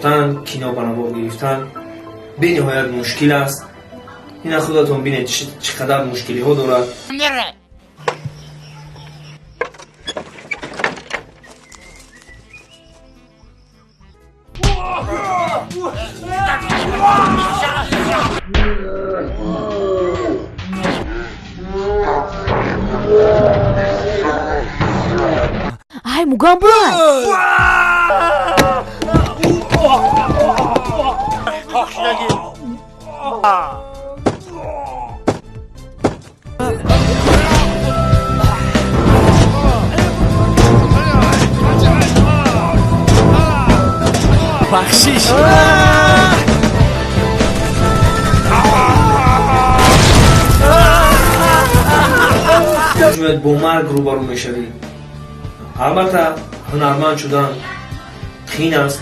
ساختن، کینا بنابار گرفتن به نهایت مشکل است. اینا خودتون بینید چقدر مشکلی ها دارد. Ay, mugambay. بخشیش با مرگ روبرو میشوی. البته هنرمند شدن خین است،